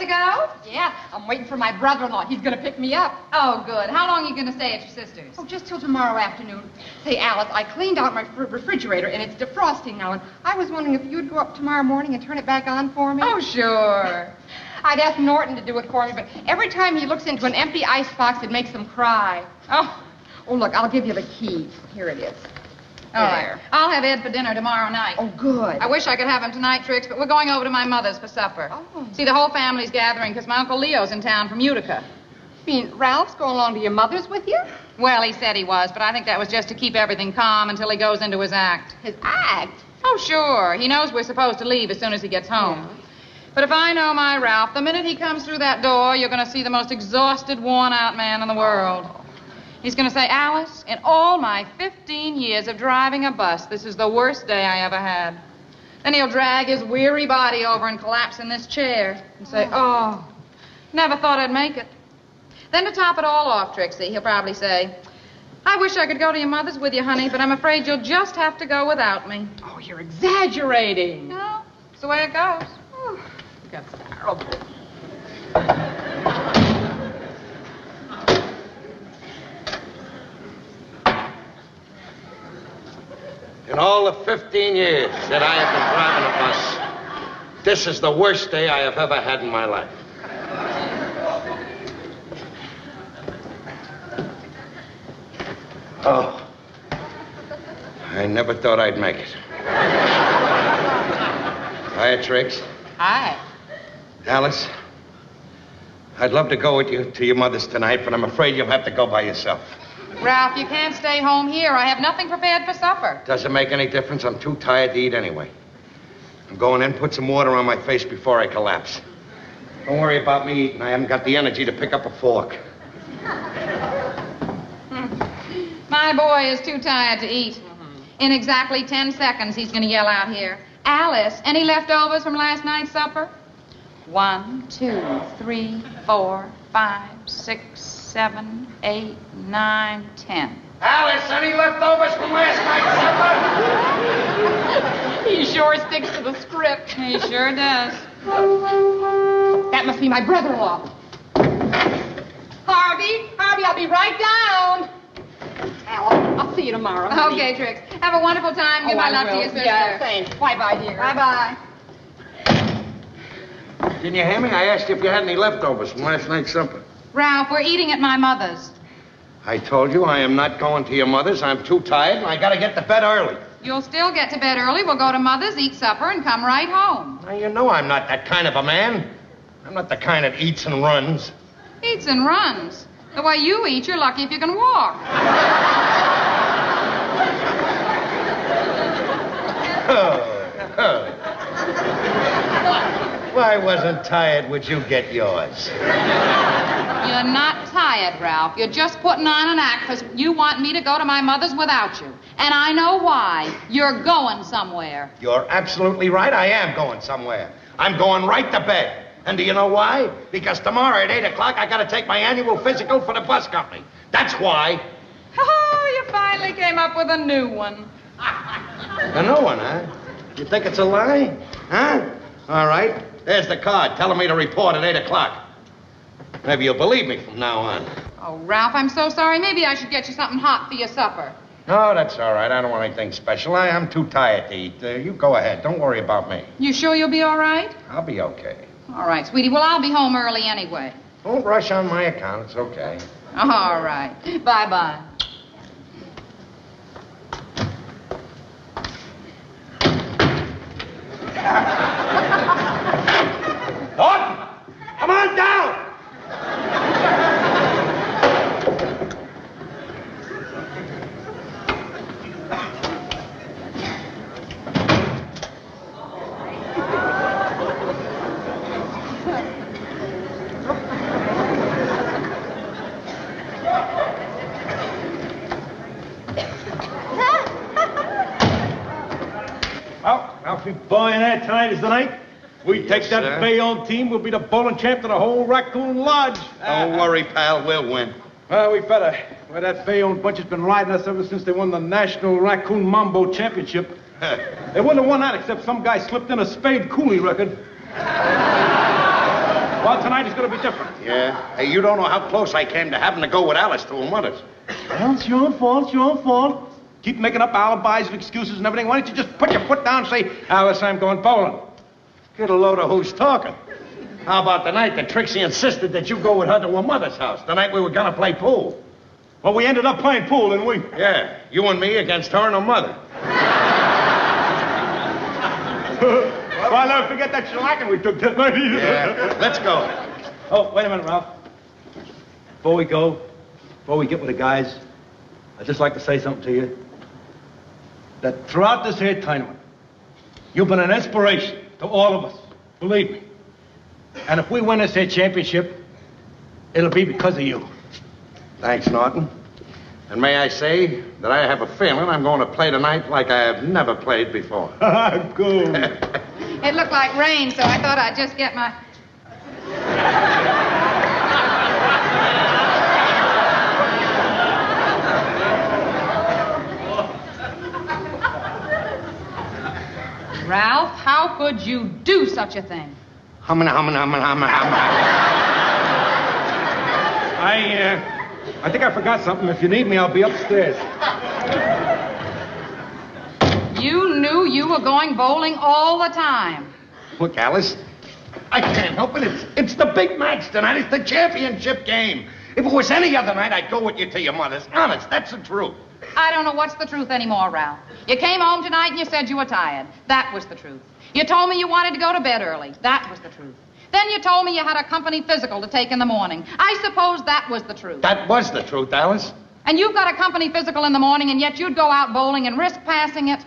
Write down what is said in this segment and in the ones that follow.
to go? Yeah, I'm waiting for my brother-in-law. He's going to pick me up. Oh, good. How long are you going to stay at your sister's? Oh, just till tomorrow afternoon. Say, Alice, I cleaned out my refrigerator, and it's defrosting now, and I was wondering if you'd go up tomorrow morning and turn it back on for me. Oh, sure. I'd ask Norton to do it for me, but every time he looks into an empty icebox, it makes him cry. Oh, look, I'll give you the key. Here it is. all right. I'll have Ed for dinner tomorrow night. Oh, good. I wish I could have him tonight, Trix, but we're going over to my mother's for supper. Oh. See, the whole family's gathering because my Uncle Leo's in town from Utica. You mean Ralph's going along to your mother's with you? Well, he said he was, but I think that was just to keep everything calm until he goes into his act. His act? Oh, sure. He knows we're supposed to leave as soon as he gets home. Yeah. But if I know my Ralph, the minute he comes through that door, you're going to see the most exhausted, worn-out man in the world. He's going to say, Alice, in all my 15 years of driving a bus, this is the worst day I ever had. Then he'll drag his weary body over and collapse in this chair and say, oh, never thought I'd make it. Then to top it all off, Trixie, he'll probably say, I wish I could go to your mother's with you, honey, but I'm afraid you'll just have to go without me. Oh, you're exaggerating. No, it's the way it goes. That's terrible. In all the 15 years that I have been driving a bus, this is the worst day I have ever had in my life. Oh, I never thought I'd make it. Hiya, Trix. Hi. Alice, I'd love to go with you to your mother's tonight, but I'm afraid you'll have to go by yourself. Ralph, you can't stay home here. I have nothing prepared for supper. Doesn't make any difference. I'm too tired to eat anyway. I'm going in, put some water on my face before I collapse. Don't worry about me eating. I haven't got the energy to pick up a fork. My boy is too tired to eat. In exactly 10 seconds, he's going to yell out here, Alice, any leftovers from last night's supper? 1, 2, 3, 4, 5, 6, 7, 8, 9, 10. Alice, any leftovers from last night's supper? He sure sticks to the script. He sure does. That must be my brother-in-law. Harvey, I'll be right down. I'll see you tomorrow. honey. Okay, Trix. Have a wonderful time. Give my love to your sister. Yeah, thanks. Bye-bye, dear. Bye-bye. Didn't you hear me? I asked you if you had any leftovers from last night's supper. Ralph, we're eating at my mother's. I told you I am not going to your mother's. I'm too tired, and I gotta get to bed early. You'll still get to bed early. We'll go to mother's, eat supper, and come right home. Now, you know I'm not that kind of a man. I'm not the kind that eats and runs. Eats and runs. The way you eat, you're lucky if you can walk. If I wasn't tired, would you get yours? You're not tired, Ralph. You're just putting on an act because you want me to go to my mother's without you. And I know why. You're going somewhere. You're absolutely right. I am going somewhere. I'm going right to bed. And do you know why? Because tomorrow at 8 o'clock, I gotta take my annual physical for the bus company. That's why. Oh, you finally came up with a new one. A new one, huh? You think it's a lie? Huh? All right. There's the card telling me to report at 8 o'clock. Maybe you'll believe me from now on. Oh, Ralph, I'm so sorry. Maybe I should get you something hot for your supper. No, that's all right. I don't want anything special. I'm too tired to eat. You go ahead. Don't worry about me. You sure you'll be all right? I'll be okay. All right, sweetie. Well, I'll be home early anyway. Don't rush on my account. It's okay. All right. Bye-bye. Norton! Come on down! Well, Alfie Boy and that tonight is the night. We take that sir. Bayonne team, we'll be the bowling champ to the whole Raccoon Lodge. Don't worry, pal. We'll win. Well, we better. Well, that Bayonne bunch has been riding us ever since they won the National Raccoon Mambo Championship. They wouldn't have won that except some guy slipped in a Spade Cooley record. Well, tonight is going to be different. Yeah? Hey, you don't know how close I came to having to go with Alice to her mother's. Well, it's your own fault. It's your own fault. Keep making up alibis and excuses and everything. Why don't you just put your foot down and say, Alice, I'm going bowling? Get a load of who's talking. How about the night that Trixie insisted that you go with her to her mother's house? The night we were going to play pool. Well, we ended up playing pool, didn't we? Yeah, you and me against her and her mother. Well, I'll never forget that shellacking we took that night either. Yeah, let's go. Oh, wait a minute, Ralph. Before we go, before we get with the guys, I'd just like to say something to you. That throughout this here tournament, you've been an inspiration to all of us. Believe me. And if we win this here championship, it'll be because of you. Thanks, Norton. And may I say that I have a feeling I'm going to play tonight like I have never played before. Good. It looked like rain, so I thought I'd just get my... Ralph, how could you do such a thing? I think I forgot something. If you need me, I'll be upstairs. You knew you were going bowling all the time. Look, Alice, I can't help it. It's the big match tonight. It's the championship game. If it was any other night, I'd go with you to your mother's. Honest, that's the truth. I don't know what's the truth anymore, Ralph. You came home tonight and you said you were tired. That was the truth. You told me you wanted to go to bed early. That was the truth. Then you told me you had a company physical to take in the morning. I suppose that was the truth. That was the truth, Alice. And you've got a company physical in the morning, and yet you'd go out bowling and risk passing it?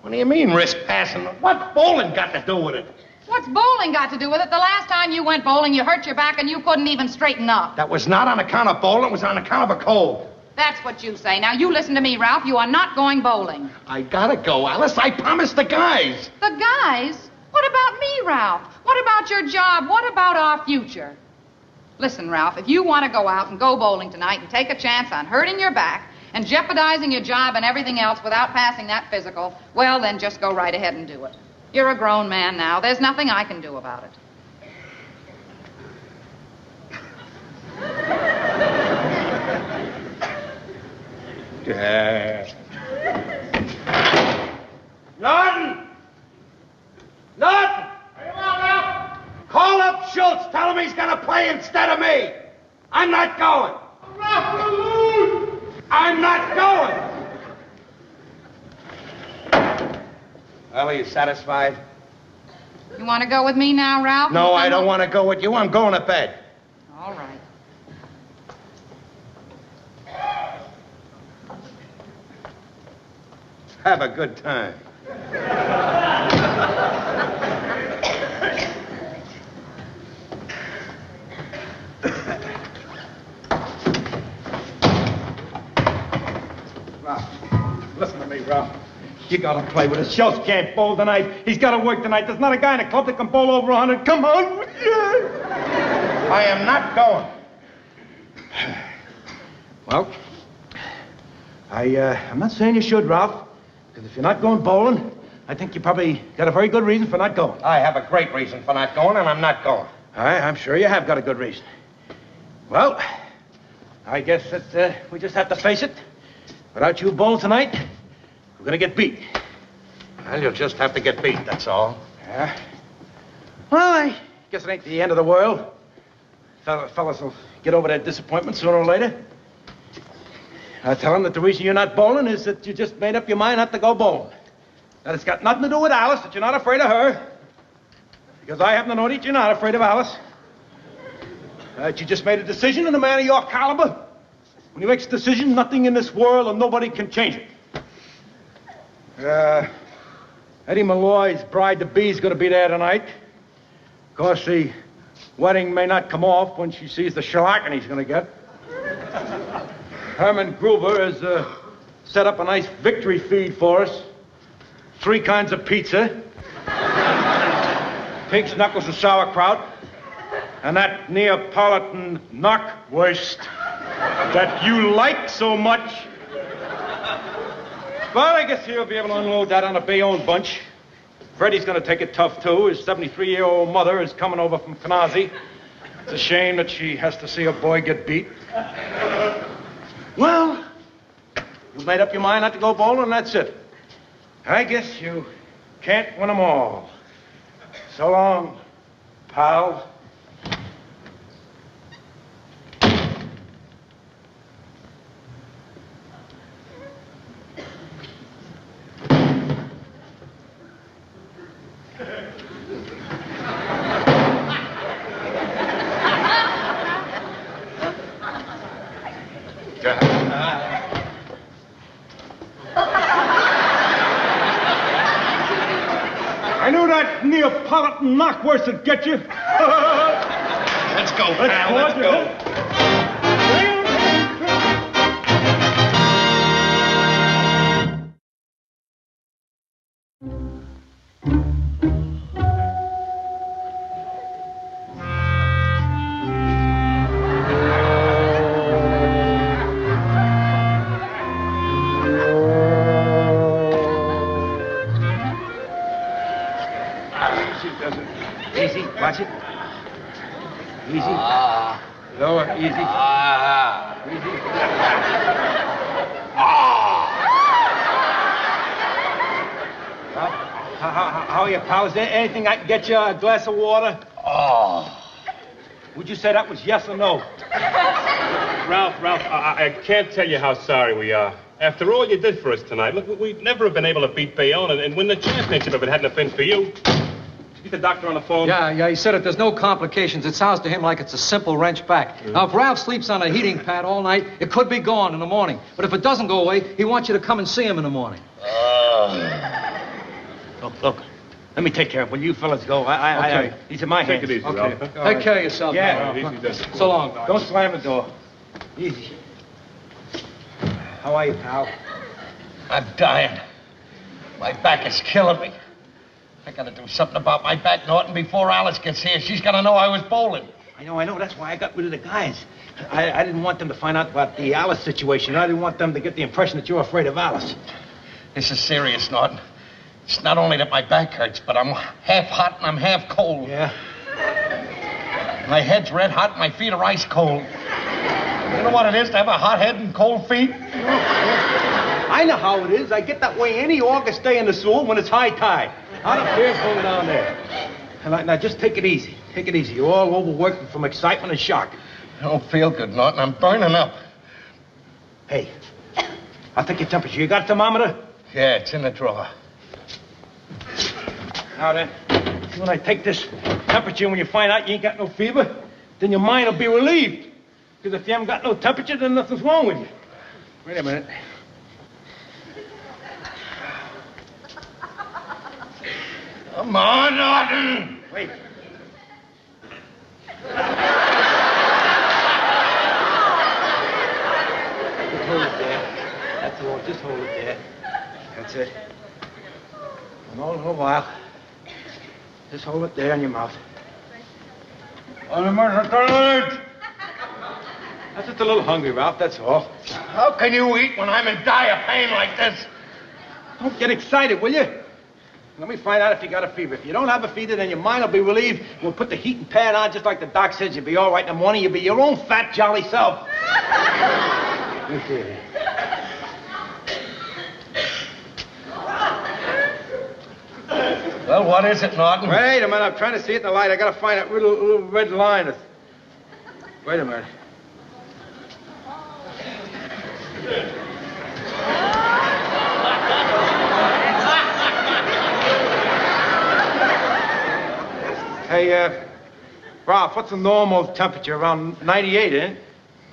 What do you mean, risk passing? What's bowling got to do with it? What's bowling got to do with it? The last time you went bowling, you hurt your back and you couldn't even straighten up. That was not on account of bowling. It was on account of a cold. That's what you say. Now, you listen to me, Ralph. You are not going bowling. I gotta go, Alice. I promised the guys. The guys? What about me, Ralph? What about your job? What about our future? Listen, Ralph, if you want to go out and go bowling tonight and take a chance on hurting your back and jeopardizing your job and everything else without passing that physical, well, then just go right ahead and do it. You're a grown man now. There's nothing I can do about it. Norton! Norton! Call up Schultz. Tell him he's gonna play instead of me. I'm not going. I'm not going. Well, are you satisfied? You want to go with me now, Ralph? No, I don't want to go with you. I'm going to bed. All right. Have a good time. Ralph, listen to me, Ralph. You gotta play with us. Schultz can't bowl tonight. He's gotta work tonight. There's not a guy in the club that can bowl over 100. Come on. Yeah. I am not going. Well, I'm not saying you should, Ralph. Because if you're not going bowling, I think you probably got a very good reason for not going. I have a great reason for not going, and I'm not going. I'm sure you have got a good reason. Well, I guess that we just have to face it. Without you bowling tonight, we're gonna get beat. Well, you'll just have to get beat, that's all. Yeah. Well, I guess it ain't the end of the world. Fellas will get over that disappointment sooner or later. I tell them that the reason you're not bowling is that you just made up your mind not to go bowling. That it's got nothing to do with Alice, that you're not afraid of her. Because I happen to know that you're not afraid of Alice. That you just made a decision, and a man of your caliber, when he makes a decision, nothing in this world and nobody can change it. Eddie Malloy's bride-to-be is going to be there tonight. Of course, the wedding may not come off when she sees the shellacking he's going to get. Herman Gruber has set up a nice victory feed for us. 3 kinds of pizza, pig's knuckles and sauerkraut, and that Neapolitan knockwurst that you like so much. Well, I guess he'll be able to unload that on a Bayonne bunch. Freddie's going to take it tough, too. His 73-year-old mother is coming over from Canarsie. It's a shame that she has to see a boy get beat. Well, you made up your mind not to go bowling, and that's it. I guess you can't win them all. So long, pal. I knew that Neapolitan knockwurst would get you. Let's go, pal. Let's go. Easy, watch it. Easy. Lower, easy. Easy. How are you, pal? Is there anything I can get you? A glass of water? Would you say that was yes or no? Ralph, I can't tell you how sorry we are. After all you did for us tonight, look, we'd never have been able to beat Bayonne and win the championship if it hadn't been for you. Get the doctor on the phone. Yeah, he said if there's no complications, it sounds to him like it's a simple wrench back. Mm-hmm. Now, if Ralph sleeps on a heating pad all night, it could be gone in the morning. But if it doesn't go away, he wants you to come and see him in the morning. Look. Let me take care of it. Will you fellas go? Okay. He's in my hands. Take it easy, Okay. Ralph. Take care of yourself. Yeah. Easy. So long. Don't slam the door. Easy. How are you, pal? I'm dying. My back is killing me. I gotta do something about my back, Norton, before Alice gets here. She's gonna know I was bowling. I know. That's why I got rid of the guys. I didn't want them to find out about the Alice situation. I didn't want them to get the impression that you're afraid of Alice. This is serious, Norton. It's not only that my back hurts, but I'm half hot and I'm half cold. Yeah? My head's red hot and my feet are ice cold. You know what it is to have a hot head and cold feet? I know how it is. I get that way any August day in the sewer when it's high tide. Out of fear going down there. Now, just take it easy. Take it easy. You're all overworked from excitement and shock. I don't feel good, Norton. I'm burning up. Hey, I'll take your temperature. You got a thermometer? Yeah, it's in the drawer. Now then, when I take this temperature, when you find out you ain't got no fever, then your mind will be relieved. Because if you haven't got no temperature, then nothing's wrong with you. Wait a minute. Come on, Norton. Wait. Just hold it there. That's all. Just hold it there. That's it. And all in a while, just hold it there in your mouth. I'm just a little hungry, Ralph, that's all. How can you eat when I'm in dire pain like this? Don't get excited, will you? Let me find out if you got a fever. If you don't have a fever, then your mind will be relieved. We'll put the heating pad on just like the doc says. You'll be all right in the morning. You'll be your own fat, jolly self. Let's see here. Well, what is it, Norton? Wait a minute. I'm trying to see it in the light. I gotta find that little red line. Wait a minute. Hey, Ralph, what's the normal temperature? Around 98, eh?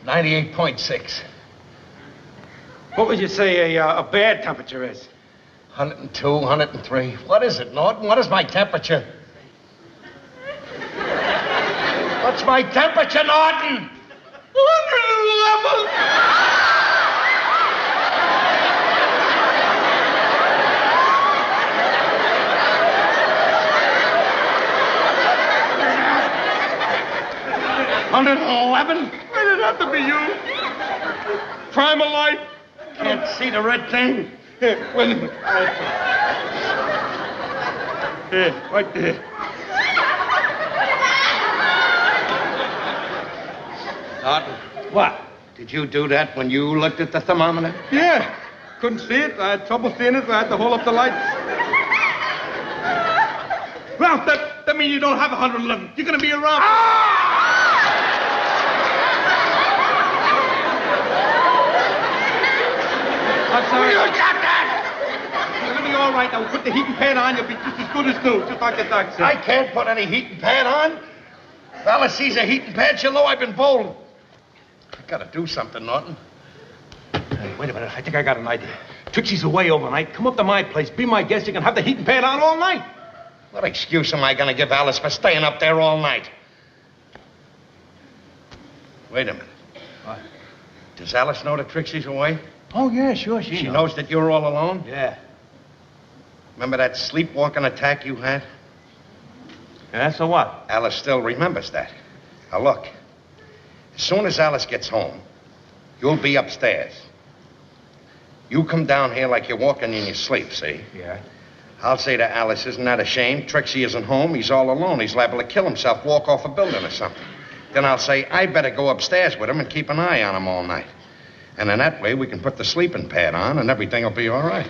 98.6. What would you say a bad temperature is? 102, 103. What is it, Norton? What is my temperature? What's my temperature, Norton? 111! $111? Why did it have to be you? Prime of life? Can't see the red thing. Here, wait a minute. Here, right there. Norton, What? did you do that when you looked at the thermometer? Yeah. Couldn't see it. I had trouble seeing it. I had to hold up the lights. Ralph, that means you don't have 111. You're going to be around. I'm sorry. You got that! You're going to be all right. Now, put the heating pad on. You'll be just as good as new, just like the doc said. I can't put any heating pad on. Fella sees a heating pad, she'll know I've been bowling. I gotta do something, Norton. Hey, wait a minute. I think I got an idea. Trixie's away overnight. Come up to my place. Be my guest. You can have the heating pad on all night. What excuse am I gonna give Alice for staying up there all night? Wait a minute. What? Does Alice know that Trixie's away? Oh, yeah, sure. She knows that you're all alone? Yeah. Remember that sleepwalking attack you had? Yeah, so what? Alice still remembers that. Now, look. As soon as Alice gets home, you'll be upstairs. You come down here like you're walking in your sleep, see? Yeah. I'll say to Alice, isn't that a shame? Trixie isn't home. He's all alone. He's liable to kill himself, walk off a building or something. Then I'll say, I better go upstairs with him and keep an eye on him all night. And in that way, we can put the sleeping pad on and everything will be all right.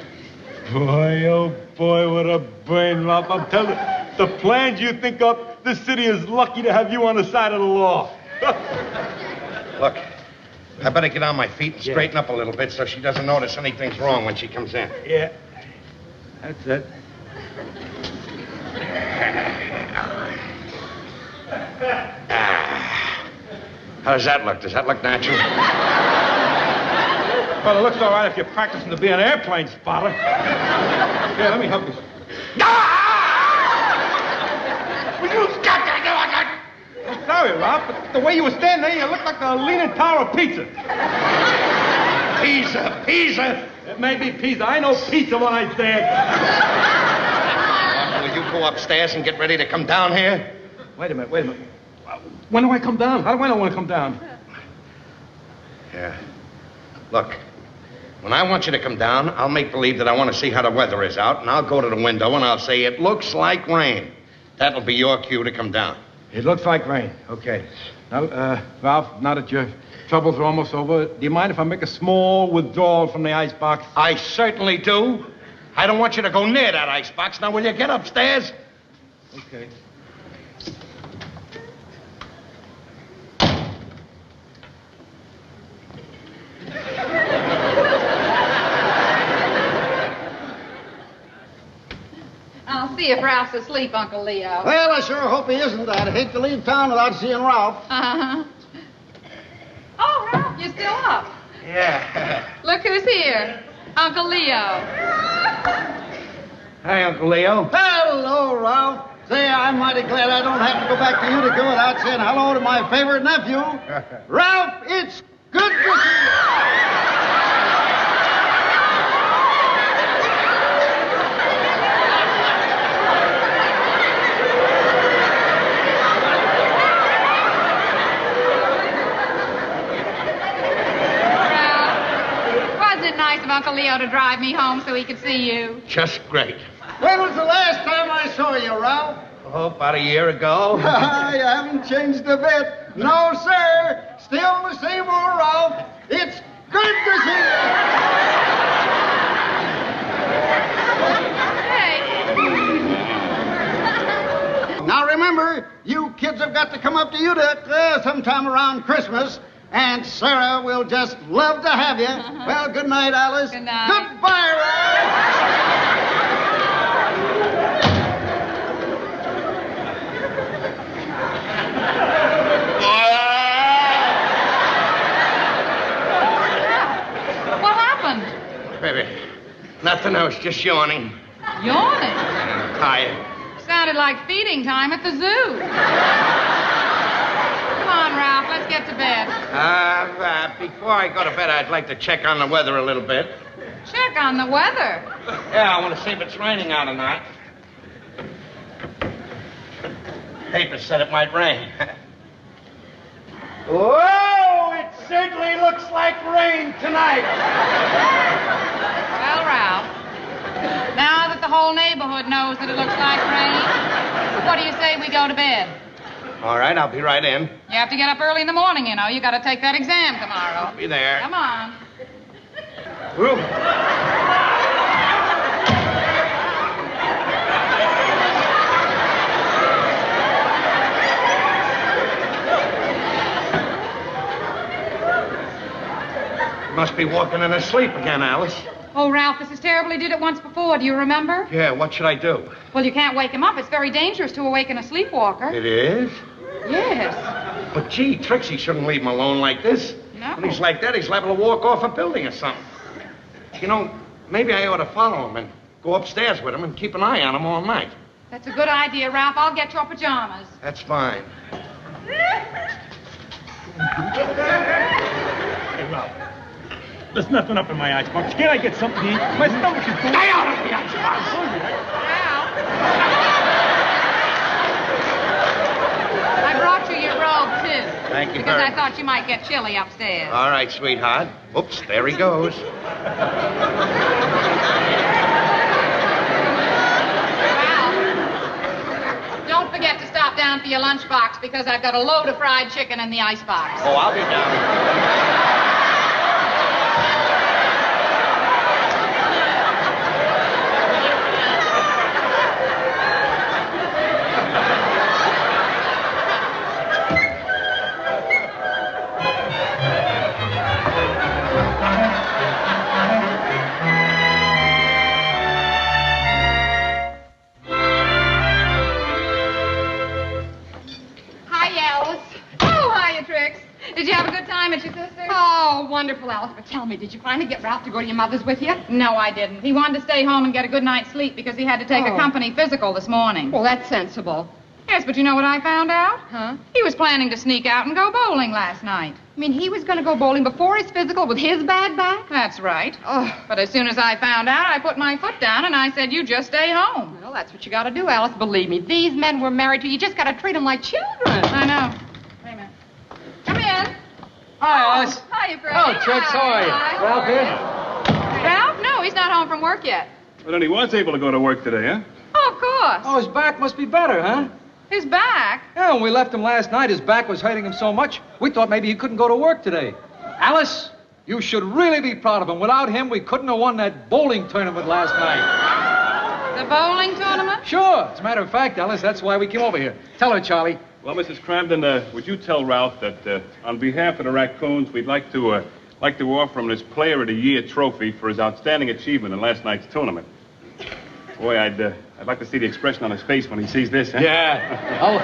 Boy, oh boy, what a brain, Ralph. I'm telling you, the plans you think up, this city is lucky to have you on the side of the law. Look, I better get on my feet and straighten up a little bit so she doesn't notice anything's wrong when she comes in. Yeah. That's it. How does that look? Does that look natural? Well, it looks all right if you're practicing to be an airplane spotter. Here, let me help you. I'm sorry, Ralph, but the way you were standing there, you looked like the Leaning Tower of Pizza. Pizza. It may be pizza. I know pizza when I see it. Will you go upstairs and get ready to come down here? Wait a minute. When do I come down? How do I know when to come down? Yeah. Look, when I want you to come down, I'll make believe that I want to see how the weather is out, and I'll go to the window and I'll say, it looks like rain. That'll be your cue to come down. It looks like rain. Okay. Now, Ralph, now that your troubles are almost over, do you mind if I make a small withdrawal from the icebox? I certainly do. I don't want you to go near that icebox. Now, will you get upstairs? Okay. I'll see if Ralph's asleep, Uncle Leo. Well, I sure hope he isn't. I'd hate to leave town without seeing Ralph. Uh-huh. Oh, Ralph, you're still up. Yeah. Look who's here. Uncle Leo. Hi, Uncle Leo. Hello, Ralph. Say, I'm mighty glad I don't have to go back to Utica without saying hello to my favorite nephew. Ralph, it's good to see you. Nice of Uncle Leo to drive me home so he could see you. Just great. When was the last time I saw you, Ralph? Oh, about a year ago. You haven't changed a bit. No, sir. Still the same old Ralph. It's good to see you. Hey. Now, remember, you kids have got to come up to Utica sometime around Christmas. And Sarah will just love to have you. Well, good night, Alice. Good night. Goodbye, Ralph. What happened? Baby, nothing. I was just yawning. Yawning. Tired. Sounded like feeding time at the zoo. Come on, Ralph, let's get to bed. Before I go to bed, I'd like to check on the weather a little bit. Check on the weather. Yeah, I want to see if it's raining out or not. Paper said it might rain. Whoa, it certainly looks like rain tonight. Well, Ralph, now that the whole neighborhood knows that it looks like rain, what do you say we go to bed? All right, I'll be right in. You have to get up early in the morning, you know. You got to take that exam tomorrow. I'll be there. Come on. You must be walking in her sleep again, Alice. Oh, Ralph, this is terrible. He did it once before. Do you remember? Yeah, what should I do? Well, you can't wake him up. It's very dangerous to awaken a sleepwalker. It is? Yes. But, gee, Trixie shouldn't leave him alone like this. No. When he's like that, he's liable to walk off a building or something. You know, maybe I ought to follow him and go upstairs with him and keep an eye on him all night. That's a good idea, Ralph. I'll get your pajamas. That's fine. Hey, Ralph. There's nothing up in my icebox. Can't I get something to eat? My stomach is full. Stay out of the icebox! Ralph. I brought you your robe, too. Thank you Because very I much. thought you might get chilly upstairs. All right, sweetheart. Oops, there he goes. Ralph, don't forget to stop down for your lunchbox because I've got a load of fried chicken in the icebox. Oh, I'll be down. Hi, Alice. Oh, hiya, Trix. Did you have a good time at your sister's? Oh, wonderful, Alice. But tell me, did you finally get Ralph to go to your mother's with you? No, I didn't. He wanted to stay home and get a good night's sleep because he had to take a Oh. company physical this morning. Well, that's sensible. Yes, but you know what I found out? Huh? He was planning to sneak out and go bowling last night. I mean, he was going to go bowling before his physical with his bad back? That's right. Oh, But as soon as I found out, I put my foot down and I said, you just stay home. well, that's what you got to do, Alice. Believe me, these men we're married to, you just got to treat them like children. I know. Wait a minute. Come in. Hi, Alice. Hiya, Fred. Oh, Trix, how are you? Hi. Ralph here? Ralph? No, he's not home from work yet. Well, then he was able to go to work today, huh? Oh, of course. Oh, his back must be better, huh? His back. Yeah, when we left him last night, his back was hurting him so much, we thought maybe he couldn't go to work today. Alice, you should really be proud of him. Without him, we couldn't have won that bowling tournament last night. The bowling tournament? Sure. As a matter of fact, Alice, that's why we came over here. Tell her, Charlie. Well, Mrs. Cramden, would you tell Ralph that on behalf of the Raccoons, we'd like to offer him this Player of the Year trophy for his outstanding achievement in last night's tournament. Boy, I'd like to see the expression on his face when he sees this, huh? Yeah. Oh,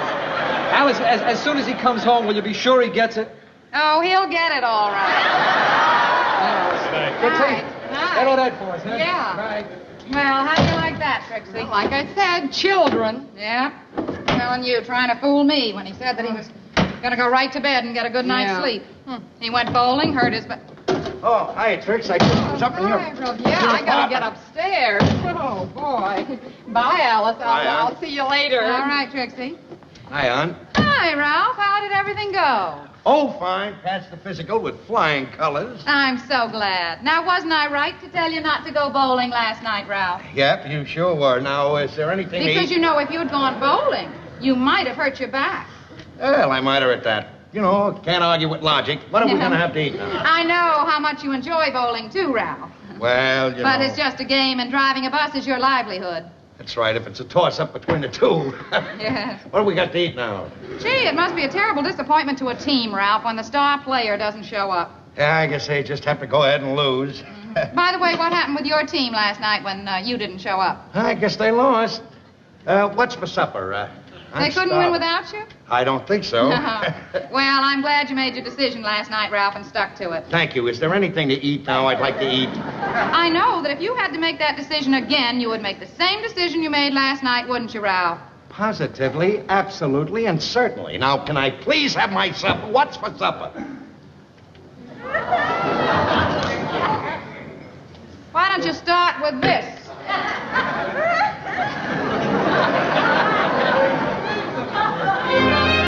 Alice, as soon as he comes home, will you be sure he gets it? Oh, he'll get it all right. Trixie, Hi. handle that for us, huh? Yeah. Right. Well, how do you like that, Trixie? Well, like I said, children. Yeah. Telling you, trying to fool me when he said that he was going to go right to bed and get a good night's Yeah. sleep. He went bowling, hurt his back. Oh, hi, Trix. I just was up in Hi, here. Ralph. Yeah, I got to get upstairs. Oh, boy. Bye, Alice. Bye, Ann. I'll see you later. All right, Trixie. Hi, Aunt. Hi, Ralph. How did everything go? Oh, fine. Passed the physical with flying colors. I'm so glad. Now, wasn't I right to tell you not to go bowling last night, Ralph? Yep, you sure were. Now, is there anything to Because eat? you know, if you'd gone bowling, you might have hurt your back. Well, I might have at that. You know, can't argue with logic. What are we Yeah. going to have to eat now? I know how much you enjoy bowling, too, Ralph. Well, you But know. it's just a game, and driving a bus is your livelihood. That's right, if it's a toss-up between the two. Yes. What do we got to eat now? Gee, it must be a terrible disappointment to a team, Ralph, when the star player doesn't show up. Yeah, I guess they just have to go ahead and lose. By the way, what happened with your team last night when you didn't show up? I guess they lost. What's for supper? They couldn't win without you? I don't think so. Well, I'm glad you made your decision last night, Ralph, and stuck to it. Thank you. Is there anything to eat now I'd like to eat? I know that if you had to make that decision again, you would make the same decision you made last night, wouldn't you, Ralph? Positively, absolutely, and certainly. Now, can I please have my supper? What's for supper? Why don't you start with this?